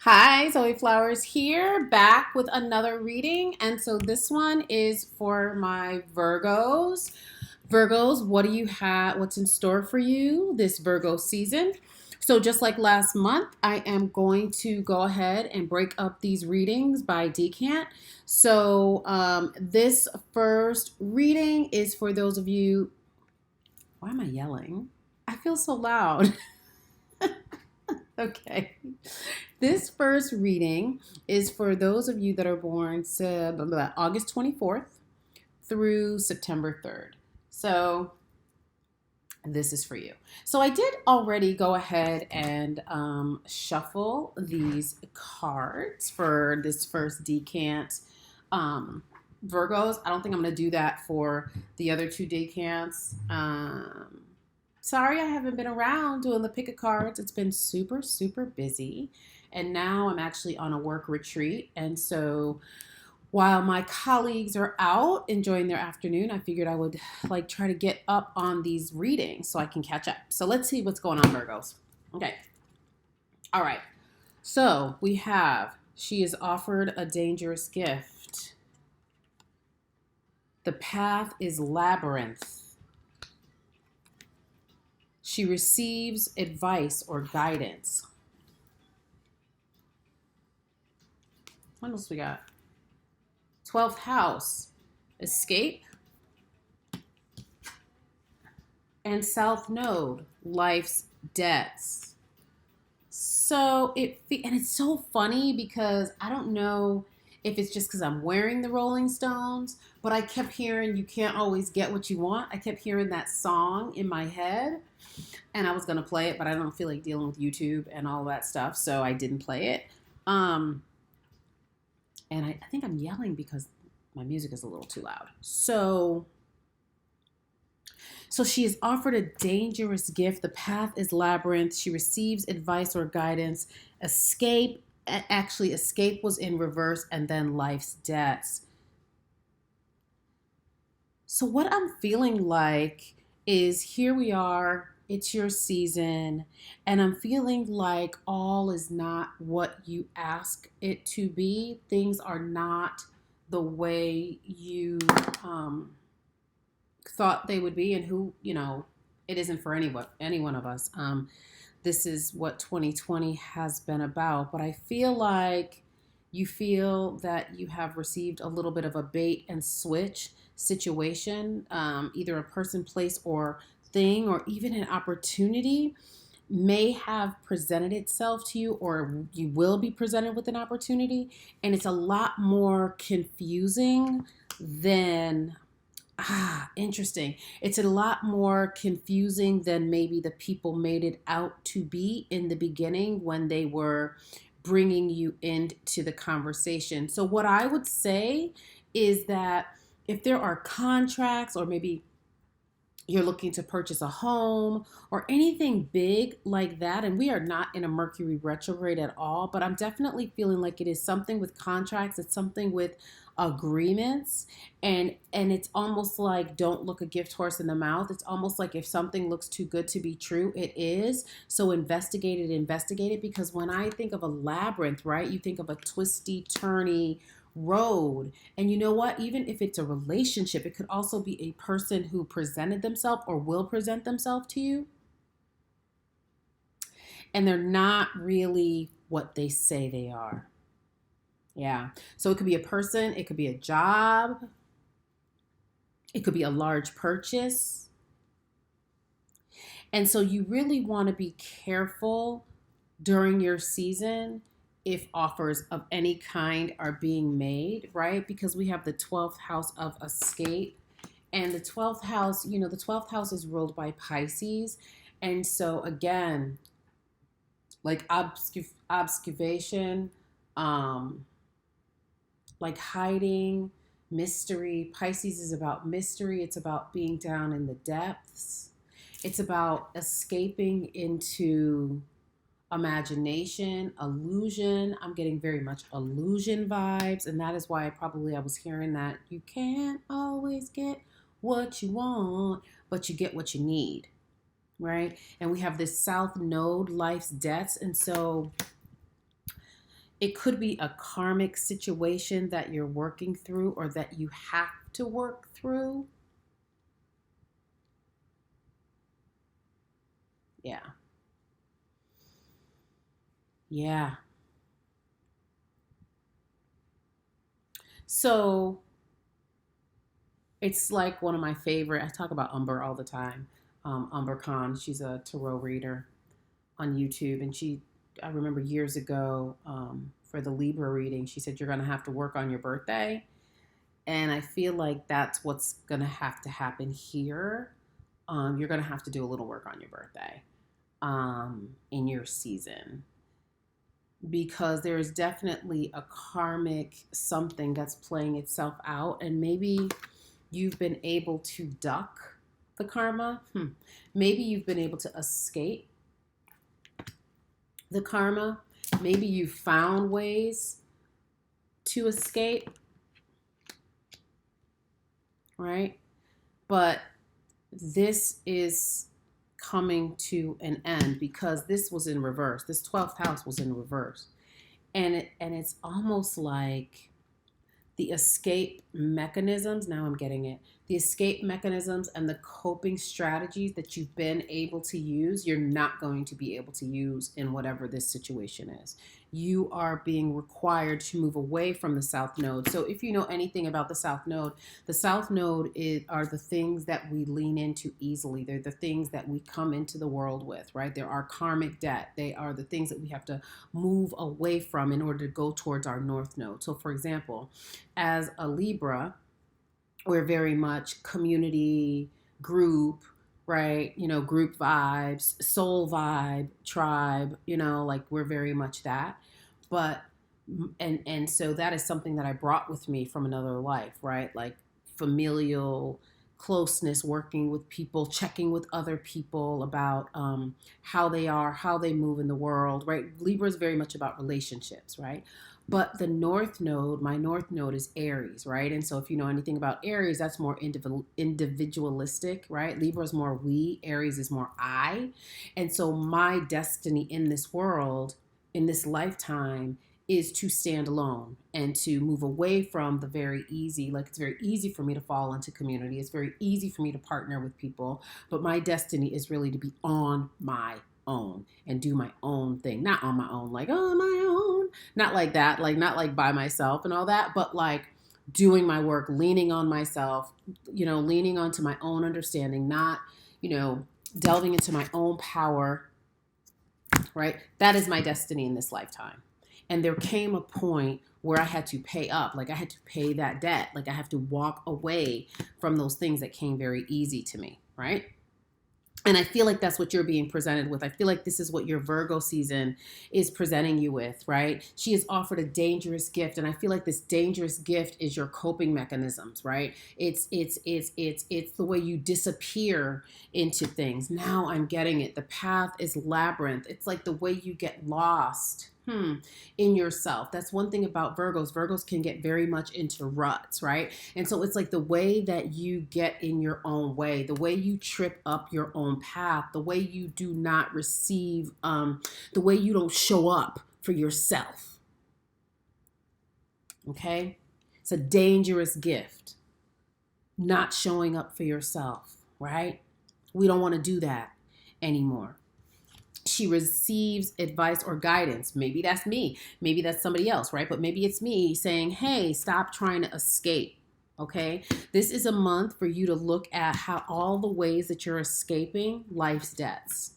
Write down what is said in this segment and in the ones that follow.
Hi, Zoe Flowers here, back with another reading. And so this one is for my Virgos. Virgos, what do you have? What's in store for you this Virgo season? So, just like last month, I am going to go ahead and break up these readings by decant. So, this first reading is for those of you. Why am I yelling? I feel so loud. Okay. This first reading is for those of you that are born August 24th through September 3rd. So this is for you. So I did already go ahead and shuffle these cards for this first decant. Virgos, I don't think I'm going to do that for the other two decants. Sorry, I haven't been around doing the pick of cards. It's been super, super busy. And now I'm actually on a work retreat. And so while my colleagues are out enjoying their afternoon, I figured I would try to get up on these readings so I can catch up. So let's see what's going on, Virgos. Okay. All right. So we have, she is offered a dangerous gift. The path is labyrinth. She receives advice or guidance. What else we got? 12th house, escape. And South Node, life's debts. So and it's so funny because I don't know if it's just because I'm wearing the Rolling Stones, but I kept hearing you can't always get what you want. I kept hearing that song in my head and I was going to play it, but I don't feel like dealing with YouTube and all that stuff, so I didn't play it. And I think I'm yelling because my music is a little too loud. So she is offered a dangerous gift. The path is labyrinth. She receives advice or guidance. Escape. Actually, escape was in reverse, and then life's debts. So what I'm feeling like is here we are. It's your season, and I'm feeling like all is not what you ask it to be. Things are not the way you thought they would be, and it isn't for any one of us. This is what 2020 has been about, but I feel like you feel that you have received a little bit of a bait and switch situation, either a person, place, or thing, or even an opportunity may have presented itself to you, or you will be presented with an opportunity, and it's a lot more confusing than interesting. It's a lot more confusing than maybe the people made it out to be in the beginning when they were bringing you into the conversation. So what I would say is that if there are contracts, or maybe you're looking to purchase a home or anything big like that, and we are not in a Mercury retrograde at all, but I'm definitely feeling like it is something with contracts, it's something with agreements, and it's almost like don't look a gift horse in the mouth. It's almost like if something looks too good to be true, it is. So investigate it, because when I think of a labyrinth, right, you think of a twisty, turny road. And you know what? Even if it's a relationship, it could also be a person who presented themselves or will present themselves to you, and they're not really what they say they are. Yeah. So it could be a person, it could be a job, it could be a large purchase. And so you really want to be careful during your season if offers of any kind are being made, right? Because we have the 12th house of escape. And the 12th house, the 12th house is ruled by Pisces. And so again, like obfuscation, like hiding, mystery. Pisces is about mystery. It's about being down in the depths. It's about escaping into imagination, illusion. I'm getting very much illusion vibes, and that is why I was hearing that you can't always get what you want, but you get what you need, right? And we have this South Node, life's debts, and so It could be a karmic situation that you're working through or that you have to work through. Yeah. Yeah. So it's like one of my favorite. I talk about Umber all the time. Umber Khan. She's a tarot reader on YouTube, and I remember years ago for the Libra reading, she said you're going to have to work on your birthday, and I feel like that's what's going to happen here. You're going to have to do a little work on your birthday in your season because there is definitely a karmic something that's playing itself out, and maybe you've been able to duck the karma. Maybe you've been able to escape the karma. Maybe you found ways to escape, right? But this is coming to an end because this was in reverse. This 12th house was in reverse. And it's almost like the escape mechanisms, now I'm getting it, the escape mechanisms and the coping strategies that you've been able to use, you're not going to be able to use in whatever this situation is. You are being required to move away from the South Node. So if you know anything about the South Node are the things that we lean into easily. They're the things that we come into the world with, right? They're our karmic debt. They are the things that we have to move away from in order to go towards our North Node. So for example, as a Libra, we're very much community, group, right? Group vibes, soul vibe, tribe, like we're very much that. But, and so that is something that I brought with me from another life, right? Like familial closeness, working with people, checking with other people about how they are, how they move in the world, right? Libra is very much about relationships, right? But the North Node, my North Node is Aries, right? And so if you know anything about Aries, that's more individualistic, right? Libra is more we, Aries is more I. And so my destiny in this world, in this lifetime, is to stand alone and to move away from the very easy. Like it's very easy for me to fall into community. It's very easy for me to partner with people. But my destiny is really to be on my own and do my own thing. Not on my own, like on my own. Not like that, like not like by myself and all that, but like doing my work, leaning on myself, leaning onto my own understanding, not, delving into my own power, right? That is my destiny in this lifetime. And there came a point where I had to pay up, like I had to pay that debt, like I have to walk away from those things that came very easy to me, right? And I feel like that's what you're being presented with. I feel like this is what your Virgo season is presenting you with, right? She has offered a dangerous gift, and I feel like this dangerous gift is your coping mechanisms, right? It's the way you disappear into things. Now I'm getting it. The path is labyrinth. It's like the way you get lost in yourself. That's one thing about Virgos. Virgos can get very much into ruts, right? And so it's like the way that you get in your own way, the way you trip up your own path, the way you do not receive, the way you don't show up for yourself. Okay? It's a dangerous gift, not showing up for yourself, right? We don't want to do that anymore. She receives advice or guidance. Maybe that's me. Maybe that's somebody else, right? But maybe it's me saying, hey, stop trying to escape. Okay. This is a month for you to look at how all the ways that you're escaping life's debts,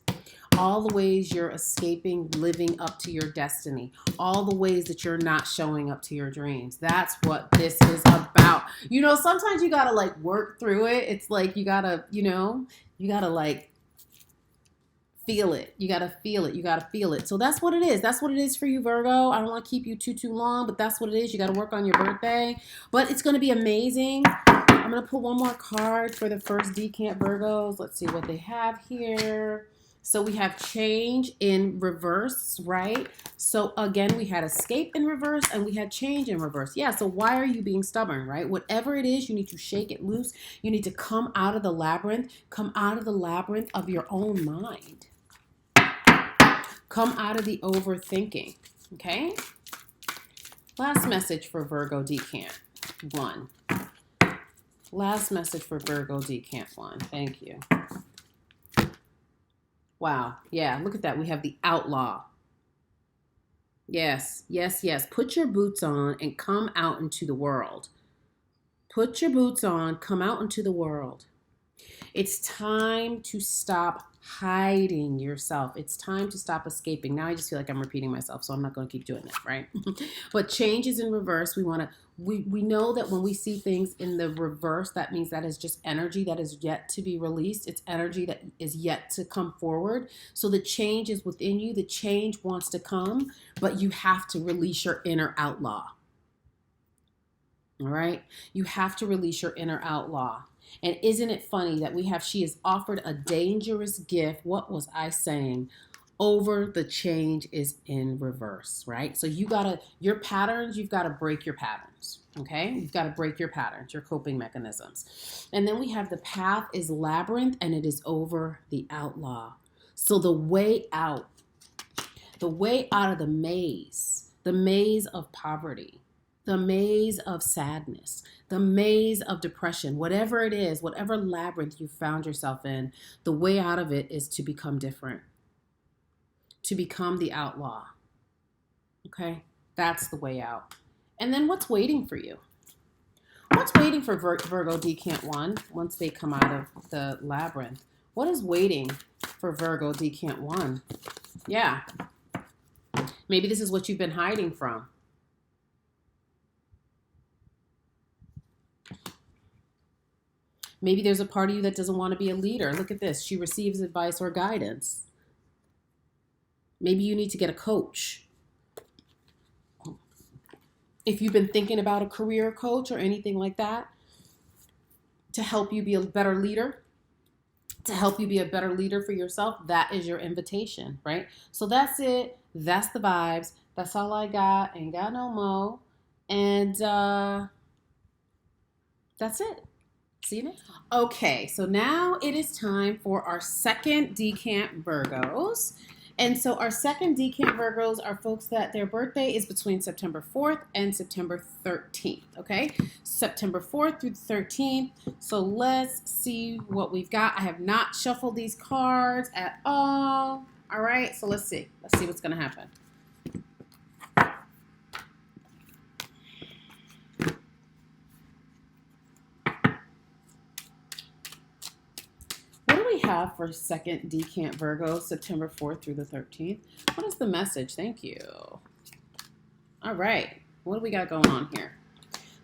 all the ways you're escaping living up to your destiny, all the ways that you're not showing up to your dreams. That's what this is about. Sometimes you got to like work through it. It's like you got to, like feel it. You got to feel it. You got to feel it. So that's what it is. That's what it is for you, Virgo. I don't want to keep you too long, but that's what it is. You got to work on your birthday, but it's going to be amazing. I'm going to pull one more card for the first Decan Virgos. Let's see what they have here. So we have change in reverse, right? So again, we had escape in reverse and we had change in reverse. Yeah, so why are you being stubborn, right? Whatever it is, you need to shake it loose. You need to come out of the labyrinth of your own mind. Come out of the overthinking, okay? Last message for Virgo Decant 1. Last message for Virgo Decant 1. Thank you. Wow. Yeah, look at that. We have the outlaw. Yes, yes, yes. Put your boots on and come out into the world. Put your boots on, come out into the world. It's time to stop hiding yourself. It's time to stop escaping. Now I just feel like I'm repeating myself, so I'm not going to keep doing that, right? But change is in reverse. We know that when we see things in the reverse, that means that is just energy that is yet to be released. It's energy that is yet to come forward. So the change is within you. The change wants to come, but you have to release your inner outlaw. All right? You have to release your inner outlaw. And isn't it funny that she is offered a dangerous gift? What was I saying? Over the change is in reverse, right? So your patterns, you've got to break your patterns, okay? You've got to break your patterns, your coping mechanisms. And then we have the path is labyrinth and it is over the outlaw. So the way out of the maze of poverty, the maze of sadness, the maze of depression, whatever it is, whatever labyrinth you found yourself in, the way out of it is to become different, to become the outlaw. Okay? That's the way out. And then what's waiting for you? What's waiting for Virgo Decant 1 once they come out of the labyrinth? What is waiting for Virgo Decant 1? Yeah. Maybe this is what you've been hiding from. Maybe there's a part of you that doesn't want to be a leader. Look at this. She receives advice or guidance. Maybe you need to get a coach. If you've been thinking about a career coach or anything like that, to help you be a better leader, to help you be a better leader for yourself, that is your invitation, right? So that's it. That's the vibes. That's all I got. Ain't got no mo. And that's it. See you next time. Okay, so now it is time for our second Decant Virgos. And so our second Decant Virgos are folks that their birthday is between September 4th and September 13th, okay? September 4th through the 13th. So let's see what we've got. I have not shuffled these cards at all. All right, so let's see. Let's see what's going to happen. Have for second Decant Virgo, September 4th through the 13th. What is the message? Thank you. All right. What do we got going on here?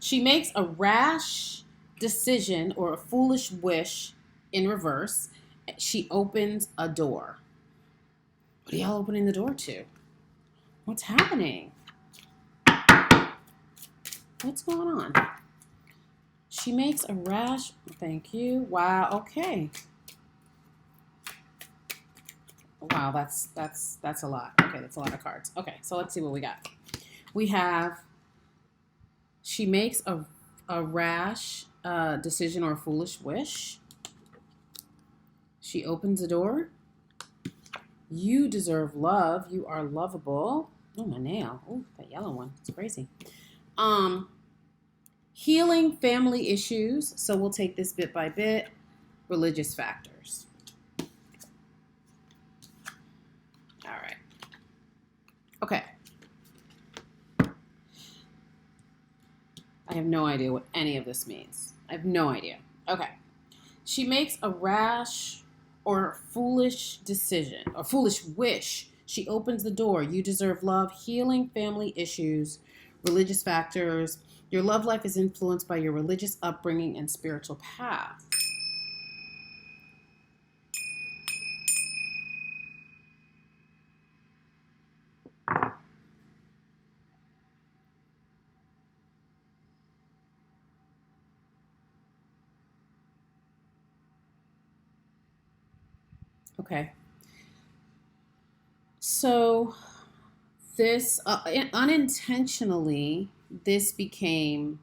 She makes a rash decision or a foolish wish in reverse. She opens a door. What are y'all opening the door to? What's happening? What's going on? She makes a rash. Thank you. Wow. Okay. Wow, that's a lot. Okay, that's a lot of cards. Okay, so let's see what we got. We have, she makes a rash decision or a foolish wish. She opens a door. You deserve love. You are lovable. Oh, my nail. Oh, that yellow one. It's crazy. Healing family issues. So we'll take this bit by bit. Religious factors. Okay. I have no idea what any of this means. I have no idea. Okay. She makes a rash or foolish decision or foolish wish. She opens the door. You deserve love, healing family issues, religious factors. Your love life is influenced by your religious upbringing and spiritual path. Okay. So this unintentionally, this became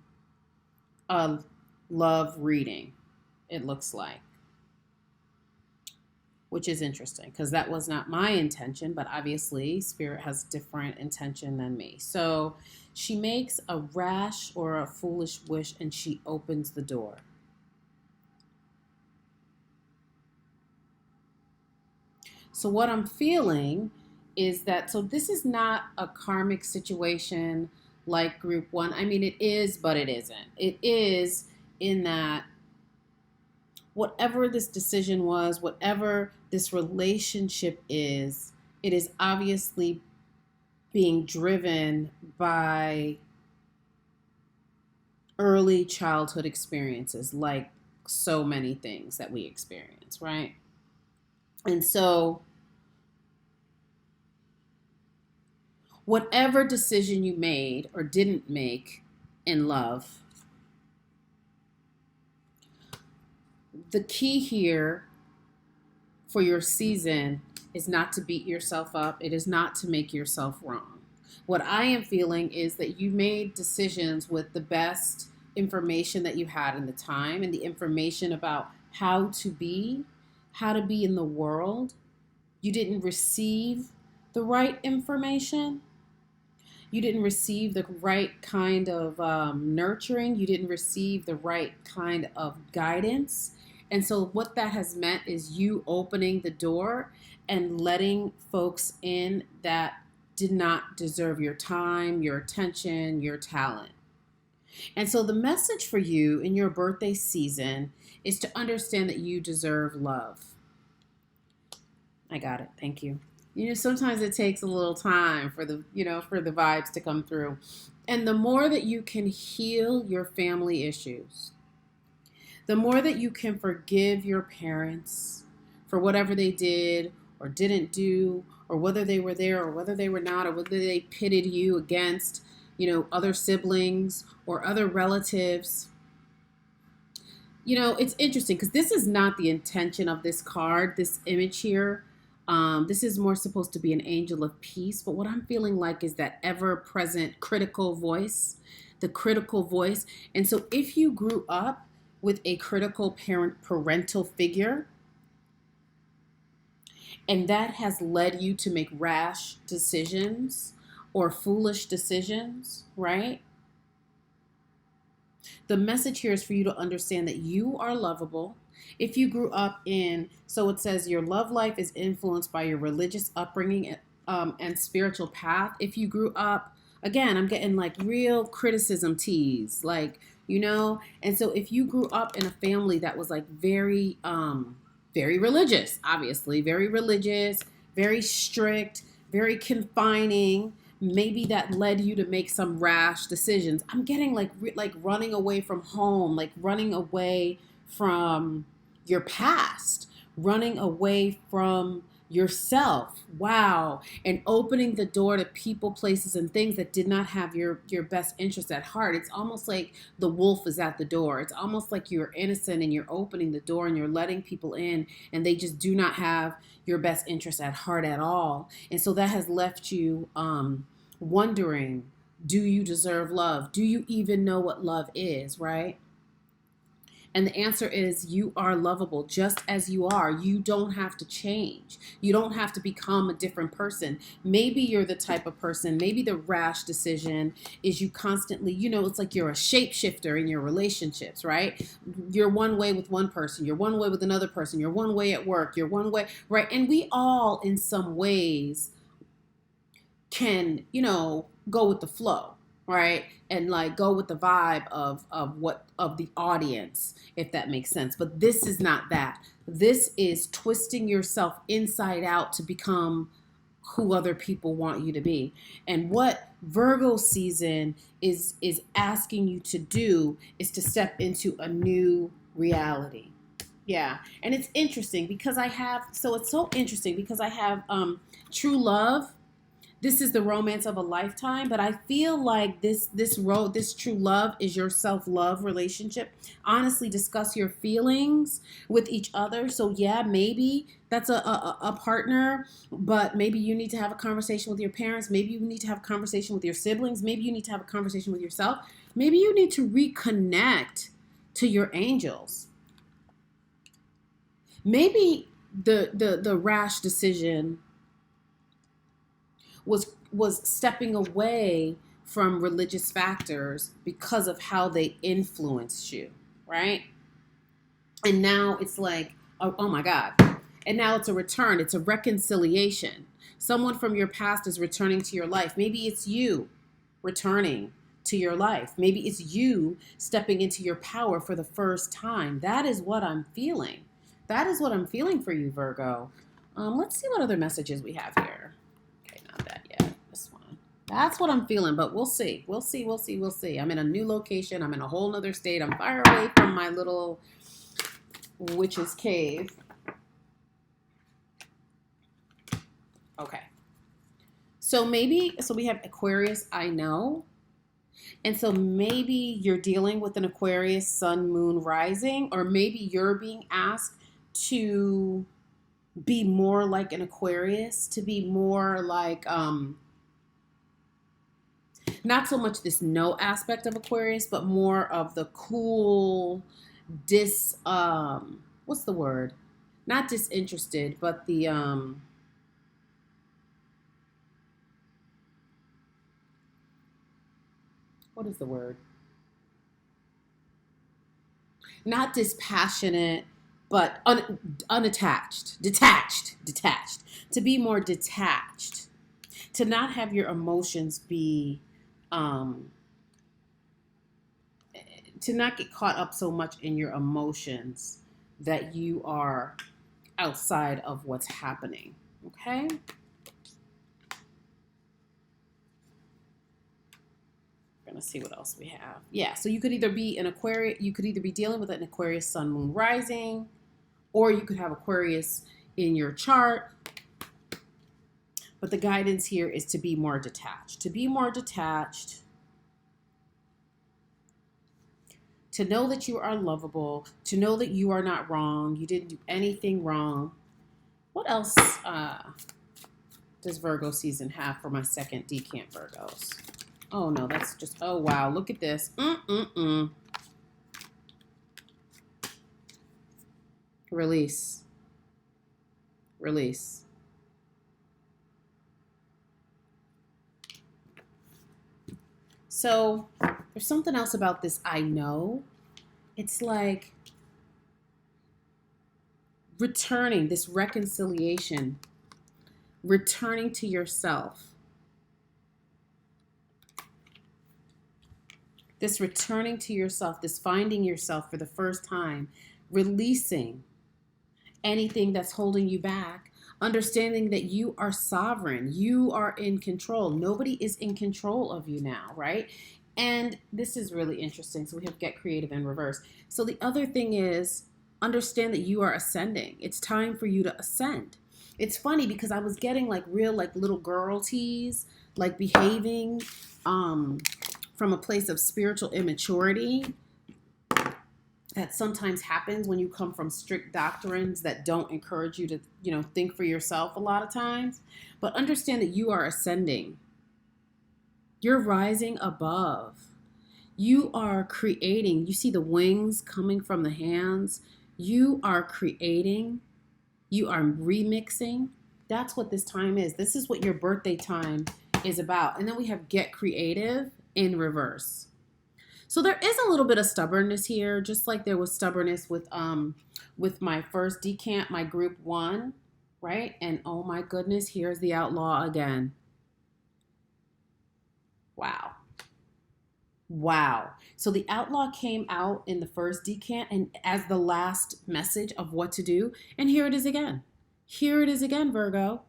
a love reading, it looks like. which is interesting because that was not my intention, but obviously spirit has different intention than me. So she makes a rash or a foolish wish and she opens the door. So what I'm feeling is that, so this is not a karmic situation like group one. I mean, it is, but it isn't. It is in that whatever this decision was, whatever this relationship is, it is obviously being driven by early childhood experiences, like so many things that we experience, right? And so, whatever decision you made or didn't make in love, the key here for your season is not to beat yourself up. It is not to make yourself wrong. What I am feeling is that you made decisions with the best information that you had in the time and the information about how to be in the world. You didn't receive the right information. You didn't receive the right kind of nurturing. You didn't receive the right kind of guidance. And so what that has meant is you opening the door and letting folks in that did not deserve your time, your attention, your talent. And so the message for you in your birthday season is to understand that you deserve love. I got it. Thank you. Sometimes it takes a little time for the vibes to come through. And the more that you can heal your family issues, the more that you can forgive your parents for whatever they did or didn't do, or whether they were there or whether they were not, or whether they pitted you against, other siblings or other relatives. It's interesting because this is not the intention of this card, this image here. This is more supposed to be an angel of peace, but what I'm feeling like is that ever-present critical voice, the critical voice. And so if you grew up with a critical parental figure, and that has led you to make rash decisions or foolish decisions, right? The message here is for you to understand that you are lovable. If you grew up so it says your love life is influenced by your religious upbringing and spiritual path. If you grew up, again, I'm getting like real criticism teas, and so if you grew up in a family that was like very religious, obviously, very religious, very strict, very confining, maybe that led you to make some rash decisions. I'm getting like running away from home, like running away from your past, running away from yourself. Wow. And opening the door to people, places, and things that did not have your best interest at heart. It's almost like the wolf is at the door. It's almost like you're innocent and you're opening the door and you're letting people in and they just do not have your best interest at heart at all. And so that has left you wondering, do you deserve love? Do you even know what love is, right? And the answer is you are lovable just as you are. You don't have to change. You don't have to become a different person. Maybe you're the type of person, maybe the rash decision is you constantly, it's like you're a shapeshifter in your relationships, right? You're one way with one person. You're one way with another person. You're one way at work. You're one way, right? And we all, in some ways, can, go with the flow, right? And like go with the vibe of the audience, if that makes sense. But this is not that. This is twisting yourself inside out to become who other people want you to be. And what Virgo season is asking you to do is to step into a new reality. Yeah. And it's interesting because I have true love. This is the romance of a lifetime, but I feel like this true love is your self-love relationship. Honestly, discuss your feelings with each other. So yeah, maybe that's a partner, but maybe you need to have a conversation with your parents. Maybe you need to have a conversation with your siblings. Maybe you need to have a conversation with yourself. Maybe you need to reconnect to your angels. Maybe the rash decision was stepping away from religious factors because of how they influenced you, right? And now it's like, oh my God. And now it's a return, it's a reconciliation. Someone from your past is returning to your life. Maybe it's you returning to your life. Maybe it's you stepping into your power for the first time. That is what I'm feeling. That is what I'm feeling for you, Virgo. Let's see what other messages we have here. Okay, not that yet. This one. That's what I'm feeling, but we'll see. We'll see. We'll see. We'll see. I'm in a new location. I'm in a whole nother state. I'm far away from my little witch's cave. Okay. So we have Aquarius, I know. And so maybe you're dealing with an Aquarius sun, moon, rising, or maybe you're being asked to be more like an Aquarius, to be more like, not so much this no aspect of Aquarius, but more of the cool, what's the word? Not disinterested, but the, what is the word? Not dispassionate, but unattached, detached. To be more detached, to not have your emotions be, to not get caught up so much in your emotions that you are outside of what's happening. Okay. Gonna see what else we have. Yeah, so you could either be an Aquarius, you could either be dealing with an Aquarius sun, moon, rising, or you could have Aquarius in your chart. But the guidance here is to be more detached. To be more detached. To know that you are lovable. To know that you are not wrong. You didn't do anything wrong. What else does Virgo season have for my second Decan Virgos? Oh, no, that's just, oh, wow. Look at this. Release. Release. So there's something else about this I know. It's like returning, this reconciliation, returning to yourself. This returning to yourself, this finding yourself for the first time, releasing anything that's holding you back, understanding that you are sovereign, you are in control. Nobody is in control of you now, right? And this is really interesting. So we have get creative in reverse. So the other thing is understand that you are ascending. It's time for you to ascend. It's funny because I was getting like real like little girl tease, like behaving from a place of spiritual immaturity that sometimes happens when you come from strict doctrines that don't encourage you to, think for yourself a lot of times. But understand that you are ascending. You're rising above. You are creating. You see the wings coming from the hands. You are creating. You are remixing. That's what this time is. This is what your birthday time is about. And then we have get creative in reverse. So there is a little bit of stubbornness here, just like there was stubbornness with my first decant, my group 1, right? And oh my goodness, here's the outlaw again. Wow. So the outlaw came out in the first decant and as the last message of what to do. And here it is again. Here it is again, Virgo.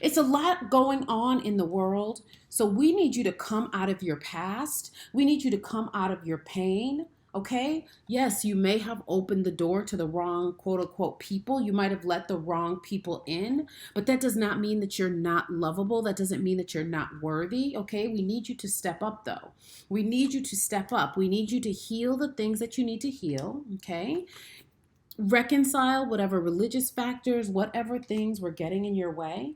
It's a lot going on in the world. So we need you to come out of your past. We need you to come out of your pain. Okay? Yes, you may have opened the door to the wrong, quote unquote, people. You might have let the wrong people in, but that does not mean that you're not lovable. That doesn't mean that you're not worthy. Okay? We need you to step up though. We need you to step up. We need you to heal the things that you need to heal. Okay? Reconcile whatever religious factors, whatever things were getting in your way.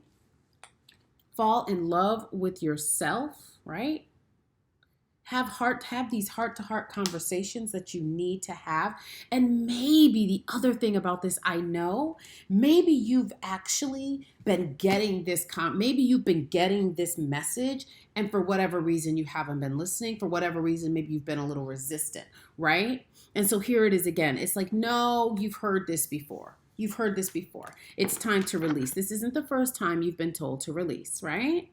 Fall in love with yourself, right? Have these heart-to-heart conversations that you need to have. And maybe the other thing about this, I know, maybe you've actually been getting this maybe you've been getting this message, and for whatever reason you haven't been listening. For whatever reason, maybe you've been a little resistant, right? And so here it is again. It's like, no, you've heard this before. You've heard this before. It's time to release. This isn't the first time you've been told to release, right?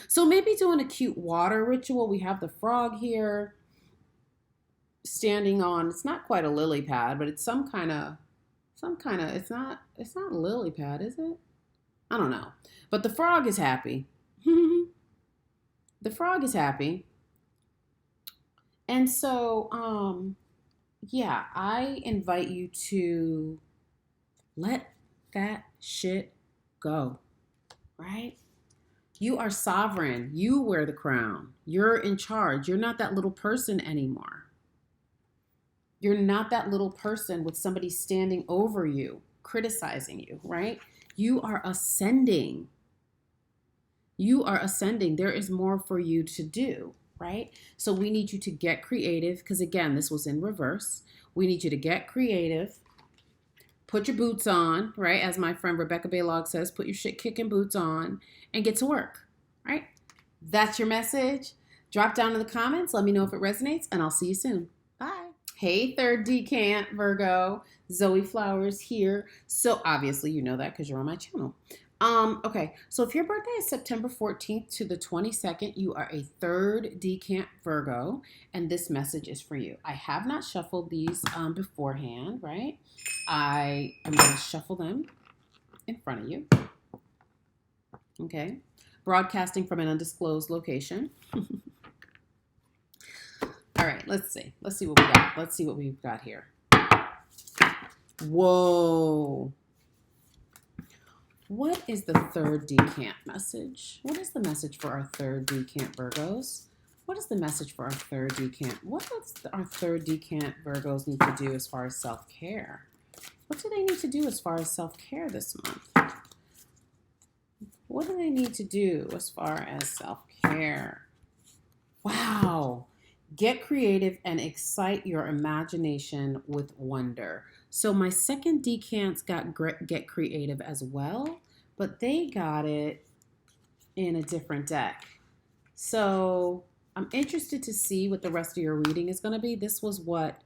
So maybe doing a cute water ritual. We have the frog here standing on, it's not quite a lily pad, but it's it's not a lily pad, is it? I don't know. But the frog is happy. The frog is happy. And so, yeah, I invite you to let that shit go, right? You are sovereign. You wear the crown. You're in charge. You're not that little person anymore. You're not that little person with somebody standing over you, criticizing you, right? You are ascending. You are ascending. There is more for you to do, right? So we need you to get creative, because again, this was in reverse. We need you to get creative. Put your boots on, right? As my friend Rebecca Baylog says, put your shit kicking boots on and get to work, right? That's your message. Drop down in the comments. Let me know if it resonates, and I'll see you soon. Bye. Hey, third Decan Virgo, Zoe Flowers here. So obviously you know that because you're on my channel. Okay, so if your birthday is September 14th to the 22nd, you are a third Decan Virgo, and this message is for you. I have not shuffled these beforehand, right? I am going to shuffle them in front of you. Okay, broadcasting from an undisclosed location. All right, let's see. Let's see what we got. Let's see what we've got here. Whoa. What is the third Decan message? What is the message for our third Decan Virgos? What is the message for our third Decan? What does our third Decan Virgos need to do as far as self-care? What do they need to do as far as self-care this month? What do they need to do as far as self-care? Wow. Get creative and excite your imagination with wonder. So my second decants got get creative as well, but they got it in a different deck. So I'm interested to see what the rest of your reading is going to be. This was what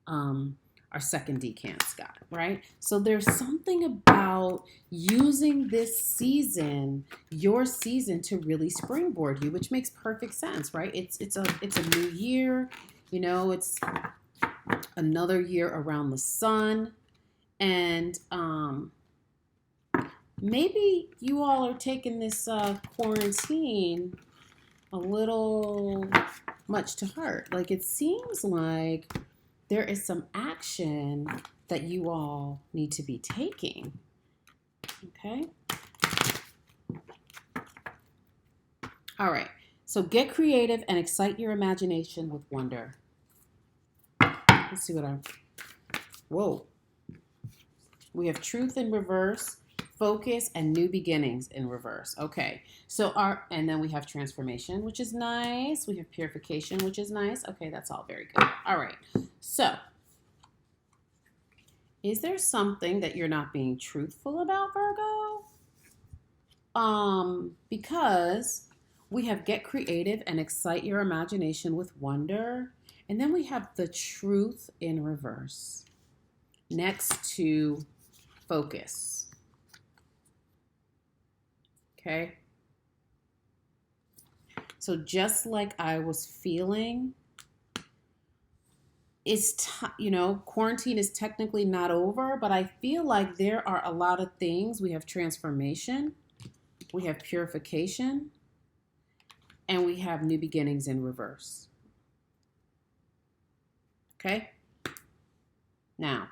our second decants got, right? So there's something about using this season, your season, to really springboard you, which makes perfect sense, right? It's a new year, you know, it's another year around the sun, and maybe you all are taking this quarantine a little much to heart. Like, it seems like there is some action that you all need to be taking. Okay. All right. So get creative and excite your imagination with wonder. Let's see what whoa. We have truth in reverse, focus, and new beginnings in reverse. Okay. So and then we have transformation, which is nice. We have purification, which is nice. Okay. That's all very good. All right. So, is there something that you're not being truthful about, Virgo? Because we have get creative and excite your imagination with wonder. And then we have the truth in reverse next to focus. Okay. So just like I was feeling, quarantine is technically not over, but I feel like there are a lot of things. We have transformation, we have purification, and we have new beginnings in reverse. Okay? Now,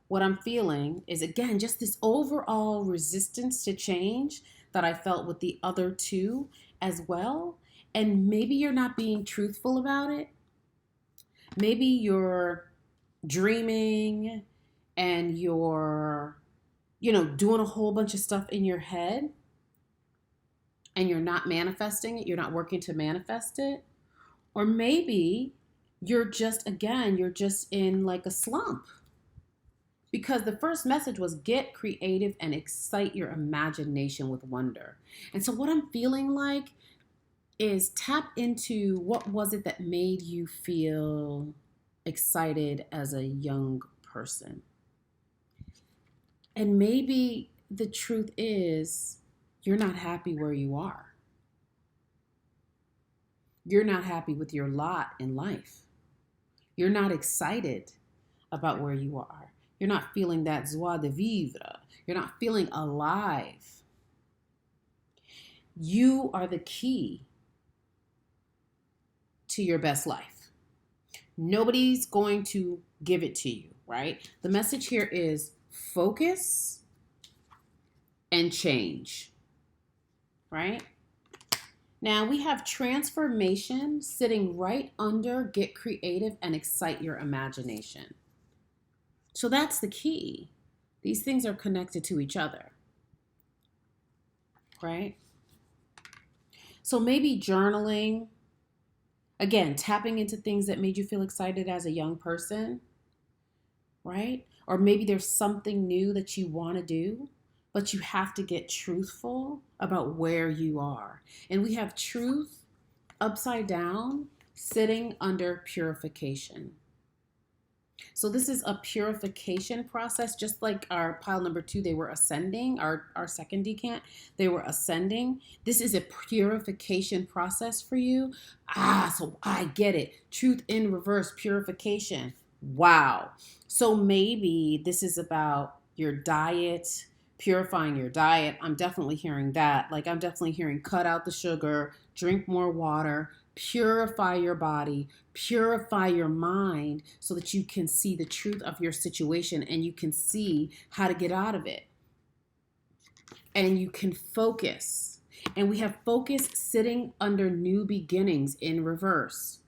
what I'm feeling is, again, just this overall resistance to change that I felt with the other two as well. And maybe you're not being truthful about it. Maybe you're dreaming and you're, doing a whole bunch of stuff in your head. and you're not manifesting it, you're not working to manifest it. Or maybe you're just, again, you're just in like a slump. Because the first message was get creative and excite your imagination with wonder. And so what I'm feeling like is tap into what was it that made you feel excited as a young person. And maybe the truth is you're not happy where you are. You're not happy with your lot in life. You're not excited about where you are. You're not feeling that joie de vivre. You're not feeling alive. You are the key to your best life. Nobody's going to give it to you, right? The message here is focus and change, right? Now we have transformation sitting right under get creative and excite your imagination. So that's the key. These things are connected to each other, right? So maybe journaling, again, tapping into things that made you feel excited as a young person, right? Or maybe there's something new that you want to do, but you have to get truthful about where you are. And we have truth upside down sitting under purification. So this is a purification process, just like our pile number 2, they were ascending, our second decant, they were ascending. This is a purification process for you. So I get it. Truth in reverse, purification. Wow. So maybe this is about your diet, purifying your diet. I'm definitely hearing that. Like I'm definitely hearing cut out the sugar, drink more water, purify your body, purify your mind so that you can see the truth of your situation and you can see how to get out of it. And you can focus. And we have focus sitting under new beginnings in reverse.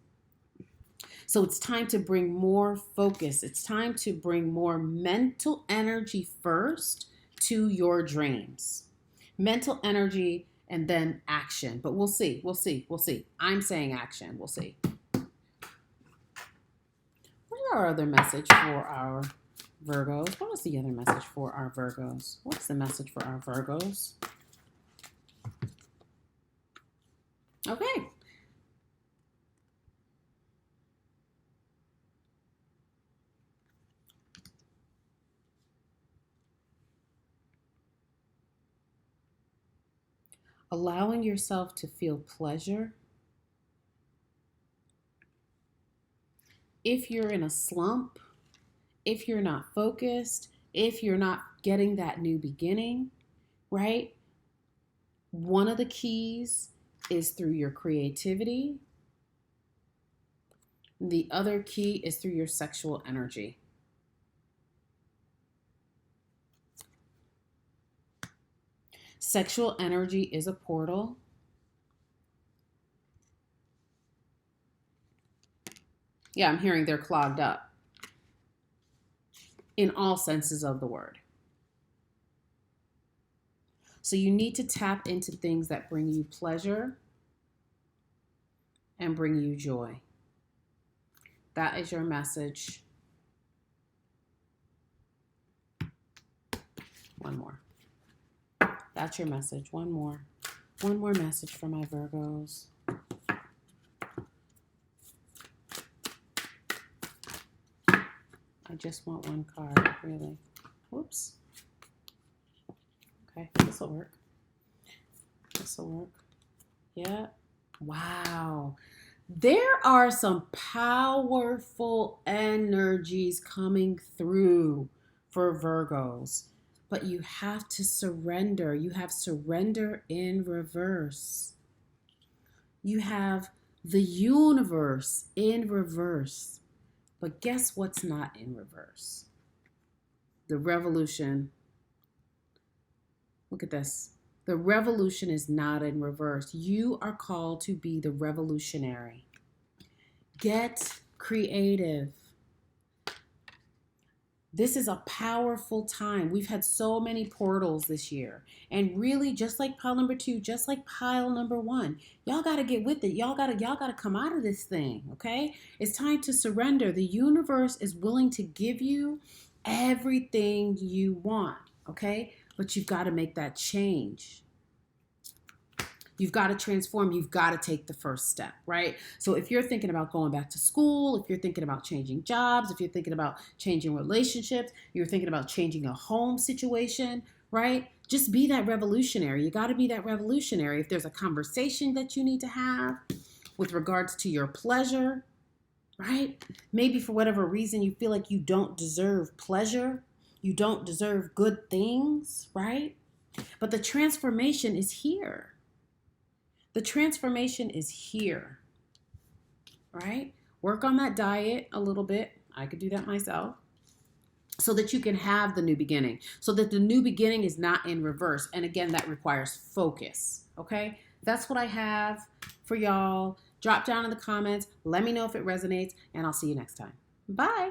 So it's time to bring more focus. It's time to bring more mental energy first to your dreams. Mental energy and then action. But we'll see. I'm saying action. We'll see. What's our other message for our Virgos? What is the other message for our Virgos? What's the message for our Virgos? Okay. Allowing yourself to feel pleasure. If you're in a slump, if you're not focused, if you're not getting that new beginning, right? One of the keys is through your creativity. The other key is through your sexual energy. Sexual energy is a portal. Yeah, I'm hearing they're clogged up in all senses of the word. So you need to tap into things that bring you pleasure and bring you joy. That is your message. One more. That's your message. One more. One more message for my Virgos. I just want one card, really. Whoops. Okay, this will work. This will work. Yeah. Wow. There are some powerful energies coming through for Virgos, but you have to surrender. You have surrender in reverse. You have the universe in reverse. But guess what's not in reverse? The revolution. Look at this. The revolution is not in reverse. You are called to be the revolutionary. Get creative. This is a powerful time. We've had so many portals this year. And really, just like pile number 2, just like pile number 1, y'all got to get with it. Y'all got to come out of this thing, okay? It's time to surrender. The universe is willing to give you everything you want, okay? But you've got to make that change. You've got to transform. You've got to take the first step, right? So if you're thinking about going back to school, if you're thinking about changing jobs, if you're thinking about changing relationships, you're thinking about changing a home situation, right? Just be that revolutionary. You got to be that revolutionary. If there's a conversation that you need to have with regards to your pleasure, right? Maybe for whatever reason you feel like you don't deserve pleasure, you don't deserve good things, right? But the transformation is here. The transformation is here, right? Work on that diet a little bit. I could do that myself. So that you can have the new beginning. So that the new beginning is not in reverse. And again, that requires focus, okay? That's what I have for y'all. Drop down in the comments. Let me know if it resonates, and I'll see you next time. Bye.